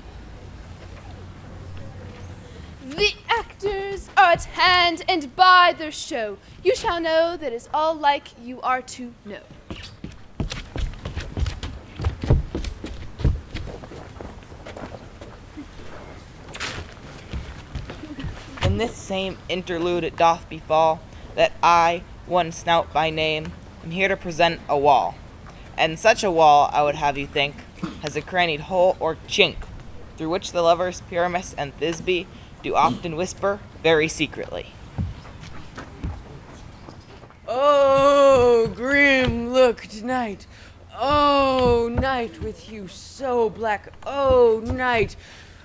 The actors are at hand, and by their show you shall know that is all like you are to know. In this same interlude it doth befall that I, one Snout by name, am here to present a wall. And such a wall, I would have you think, has a crannied hole or chink, through which the lovers Pyramus and Thisbe do often whisper very secretly. Oh, grim looked night. Oh, night with you so black. Oh, night,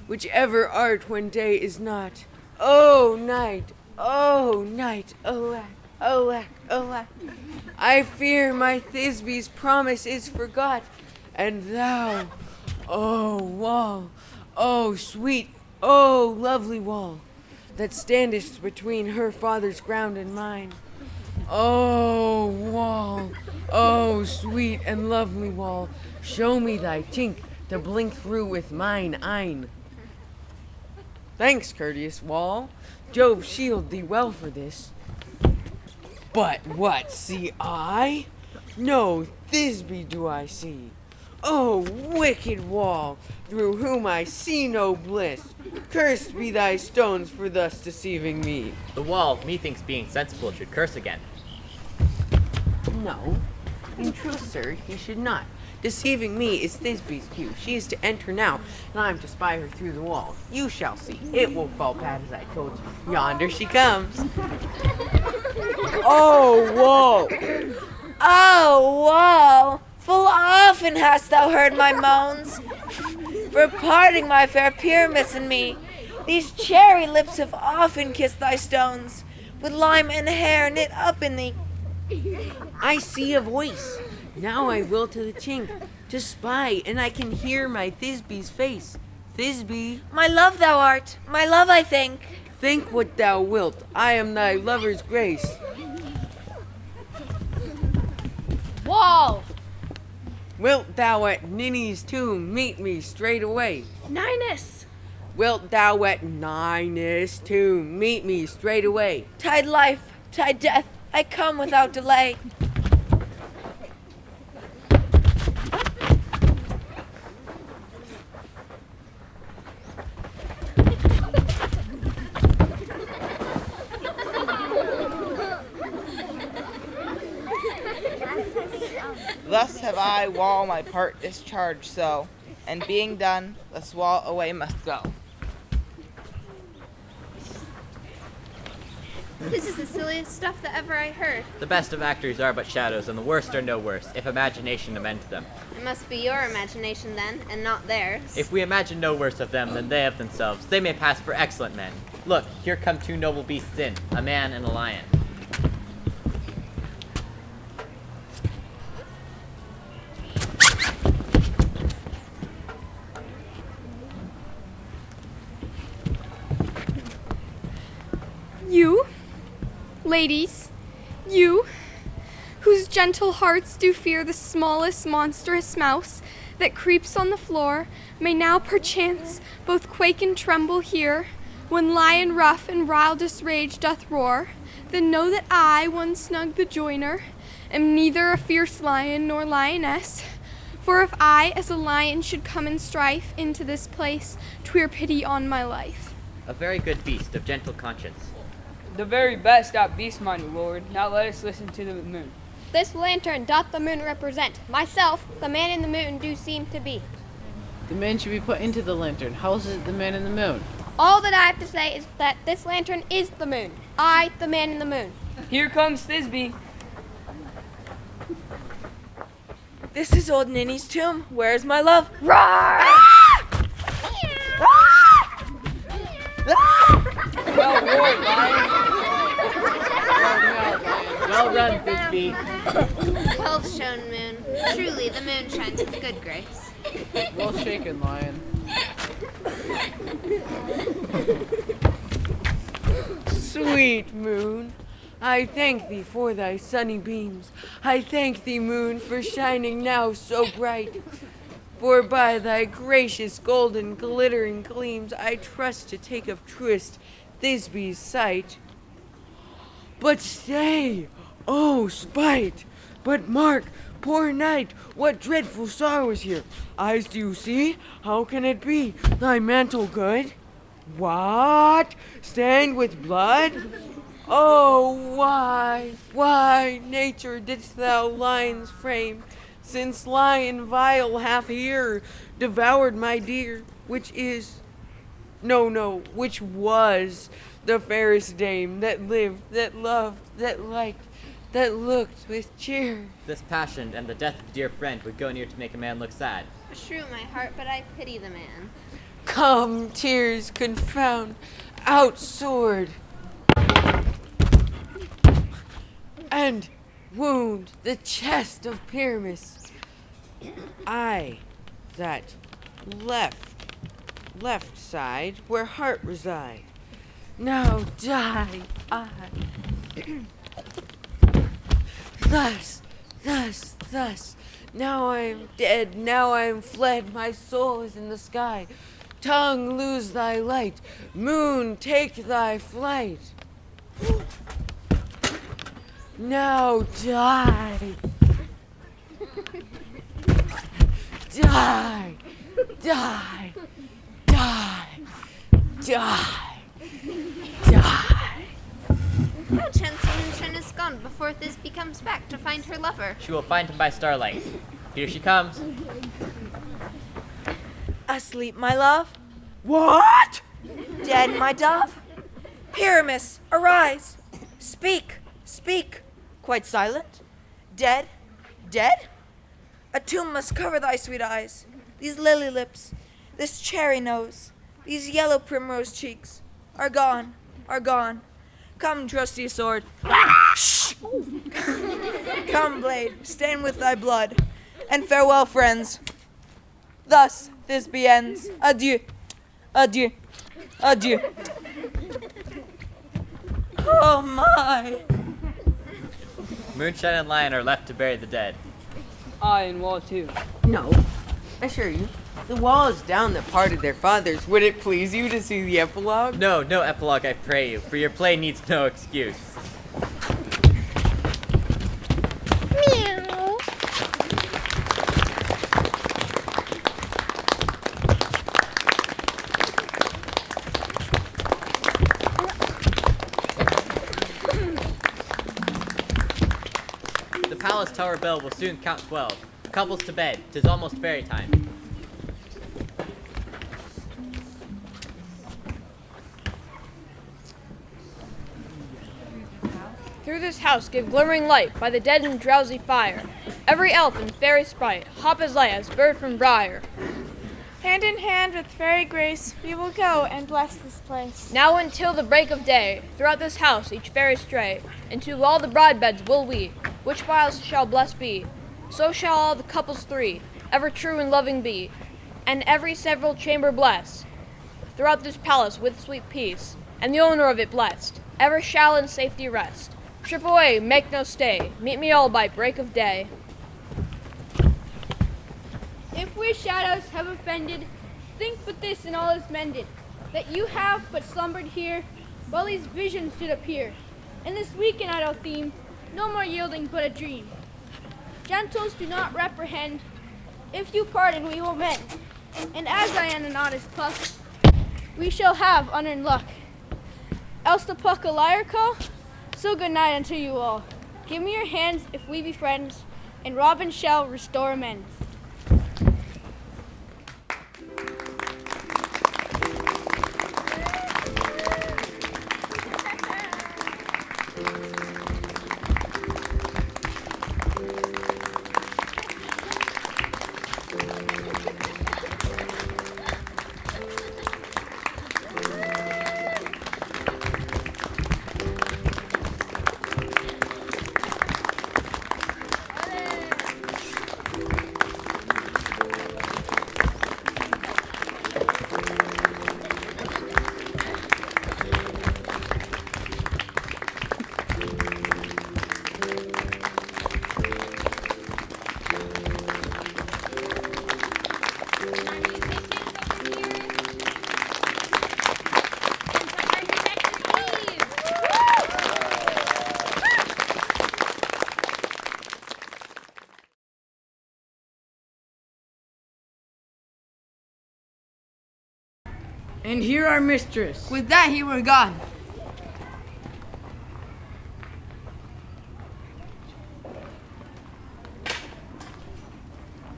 whichever art when day is not. Oh, night, alack, alack, alack. I fear my Thisbe's promise is forgot, and thou, oh, wall, oh, sweet, oh, lovely wall, that standest between her father's ground and mine. Oh, wall, oh, sweet and lovely wall, show me thy chink to blink through with mine eyne. Thanks, courteous wall. Jove shield thee well for this. But what see I? No Thisbe do I see. Oh, wicked wall, through whom I see no bliss. Cursed be thy stones for thus deceiving me. The wall, methinks being sensible, should curse again. No, in truth, sir, he should not. Deceiving me is Thisbe's cue. She is to enter now, and I am to spy her through the wall. You shall see. It will fall bad as I told you. Yonder she comes. Oh, wall! Oh, wall! Full often hast thou heard my moans, for parting my fair Pyramus and me. These cherry lips have often kissed thy stones, with lime and hair knit up in thee. I see a voice. Now I will to the chink, to spy, and I can hear my Thisbe's face. Thisbe. My love thou art, my love I think. Think what thou wilt, I am thy lover's grace. Wall! Wilt thou at Ninny's tomb meet me straight away? Ninus! Wilt thou at Ninus' tomb meet me straight away? Tide life, tide death, I come without delay. Thus have I, wall, my part discharged so, and being done, thus wall away must go. This is the silliest stuff that ever I heard. The best of actors are but shadows, and the worst are no worse, if imagination amend them. It must be your imagination then, and not theirs. If we imagine no worse of them than they of themselves, they may pass for excellent men. Look, here come two noble beasts in, a man and a lion. You, ladies, you, whose gentle hearts do fear the smallest monstrous mouse that creeps on the floor, may now perchance both quake and tremble here, when lion rough in wildest rage doth roar. Then know that I, one snug the joiner, am neither a fierce lion nor lioness. For if I as a lion should come in strife into this place, 'twere pity on my life. A very good beast of gentle conscience. The very best at beast, my lord. Now let us listen to the moon. This lantern doth the moon represent. Myself, the man in the moon, do seem to be. The man should be put into the lantern. How is it the man in the moon? All that I have to say is that this lantern is the moon. I, the man in the moon. Here comes Thisbe. This is old Ninny's tomb. Where's my love? Roar! Well run, Thisbe. Well shown, moon. Truly, the moon shines with good grace. Well shaken, lion. Sweet moon, I thank thee for thy sunny beams. I thank thee, moon, for shining now so bright. For by thy gracious golden glittering gleams I trust to take of truest Thisbe's sight. But stay, oh spite! But mark, poor knight, what dreadful sorrow is here. Eyes do you see? How can it be? Thy mantle good? What? Stained with blood? Oh, why, nature, didst thou lion's frame, since lion vile hath here devoured my dear, which was the fairest dame that lived, that loved, that liked, that looked with cheer. This passion and the death of a dear friend would go near to make a man look sad. Shrew my heart, but I pity the man. Come, tears confound, out sword, and wound the chest of Pyramus. I, that left side, where heart reside. Now die I. Thus. Now I am dead, now I am fled, my soul is in the sky. Tongue, lose thy light, moon, take thy flight. Now die. Die. How chance Moonshine is gone before Thisbe comes back to find her lover. She will find him by starlight. Here she comes. Asleep, my love? What? Dead, my dove? Pyramus, arise. Speak. Quite silent? Dead? A tomb must cover thy sweet eyes, these lily lips, this cherry nose, these yellow primrose cheeks, are gone. Come, trusty sword. Shh! Come, blade, stain with thy blood, and farewell, friends. Thus Thisbe ends. Adieu. Oh my! Moonshine and Lion are left to bury the dead. I and Wall too. No, I assure you. The wall is down that parted their fathers. Would it please you to see the epilogue? No epilogue, I pray you, for your play needs no excuse. Meow. The palace tower bell will soon count 12. Couples to bed, 'tis almost fairy time. Through this house give glimmering light by the dead and drowsy fire. Every elf and fairy sprite hop as light as bird from briar. Hand in hand with fairy grace, we will go and bless this place. Now until the break of day, throughout this house each fairy stray, and to all the bride beds will we, which whiles shall blessed be. So shall all the couples three, ever true and loving be, and every several chamber bless, throughout this palace with sweet peace, and the owner of it blessed, ever shall in safety rest. Trip away, make no stay, meet me all by break of day. If we shadows have offended, think but this and all is mended, that you have but slumbered here, while these visions did appear. In this weak and idle theme, no more yielding but a dream. Gentles, do not reprehend, if you pardon we will mend, and as I am an honest puck, we shall have unearned luck. Else the puck a liar call? So good night unto you all. Give me your hands if we be friends, and Robin shall restore amends. And here our mistress. With that he were gone.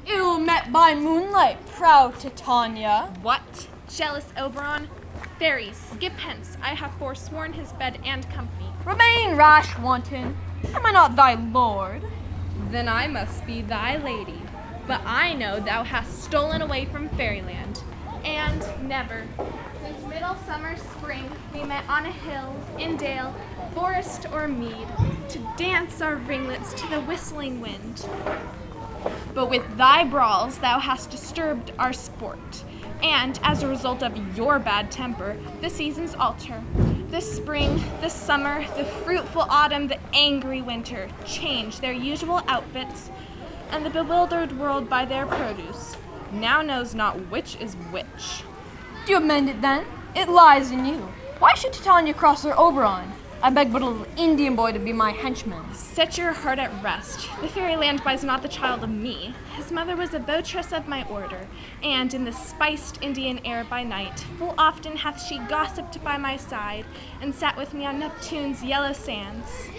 Ill met by moonlight, proud Titania. What? Jealous Oberon? Fairies, skip hence. I have forsworn his bed and company. Remain, rash wanton. Am I not thy lord? Then I must be thy lady. But I know thou hast stolen away from fairyland. And never, since middle summer spring, we met on a hill, in dale, forest, or mead, to dance our ringlets to the whistling wind. But with thy brawls thou hast disturbed our sport, and as a result of your bad temper, the seasons alter. The spring, the summer, the fruitful autumn, the angry winter change their usual outfits, and the bewildered world by their produce now knows not which is which. Do you amend it then? It lies in you. Why should Titania cross her Oberon? I beg but a little Indian boy to be my henchman. Set your heart at rest. The fairyland buys not the child of me. His mother was a votress of my order, and in the spiced Indian air by night, full often hath she gossiped by my side, and sat with me on Neptune's yellow sands.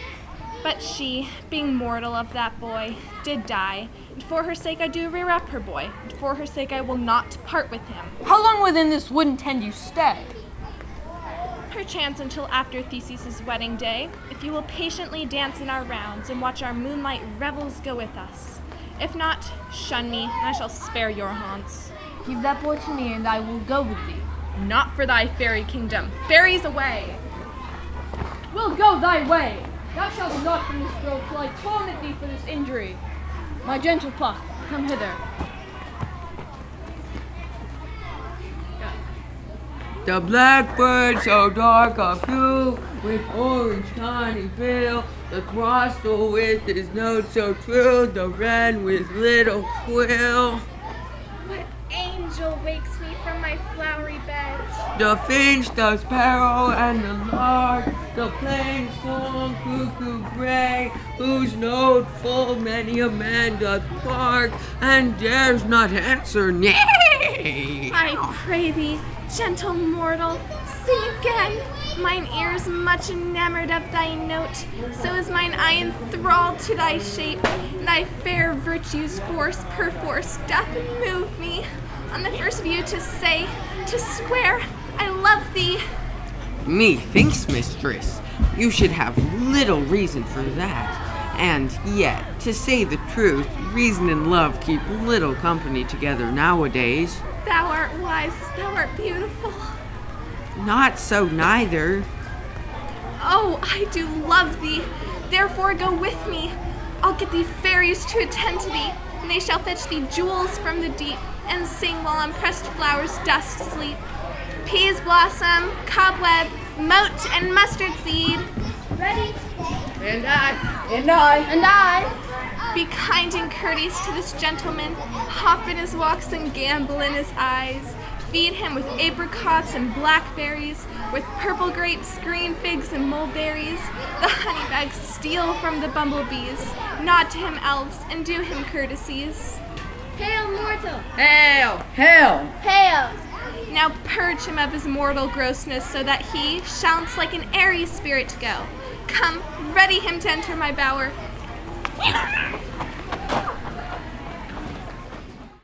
But she, being mortal of that boy, did die, and for her sake I do rear up her boy, and for her sake I will not part with him. How long within this wood intend you stay? Perchance until after Theseus' wedding day, if you will patiently dance in our rounds and watch our moonlight revels go with us. If not, shun me, and I shall spare your haunts. Give that boy to me, and I will go with thee. Not for thy fairy kingdom. Fairies away! We'll go thy way. Thou shalt not from this grove till I torment thee for this injury. My gentle Puck, come hither. The blackbird so dark of hue, with orange tiny bill, the throstle with his note so true, the wren with little quill. What angel wakes me from my flowery bed? The finch, the sparrow, and the lark, the plain song cuckoo gray, whose note full many a man doth bark, and dares not answer nay. I pray thee, gentle mortal, sing again. Mine ear's much enamored of thy note, so is mine eye enthralled to thy shape, and thy fair virtues force perforce doth move me, on the first view to say, to swear, I love thee. Methinks, mistress, you should have little reason for that. And yet, to say the truth, reason and love keep little company together nowadays. Thou art wise, thou art beautiful. Not so neither. Oh, I do love thee. Therefore go with me. I'll get thee fairies to attend to thee, and they shall fetch thee jewels from the deep, and sing while on pressed flowers dost sleep. Peas blossom, cobweb, moat, and mustard seed. Ready? And I. And I. Be kind and courteous to this gentleman. Hop in his walks and gambol in his eyes. Feed him with apricots and blackberries, with purple grapes, green figs, and mulberries. The honeybags steal from the bumblebees. Nod to him, elves, and do him courtesies. Hail, mortal! Hail! Hail! Hail! Now purge him of his mortal grossness, so that he shall like an airy spirit go. Come, ready him to enter my bower.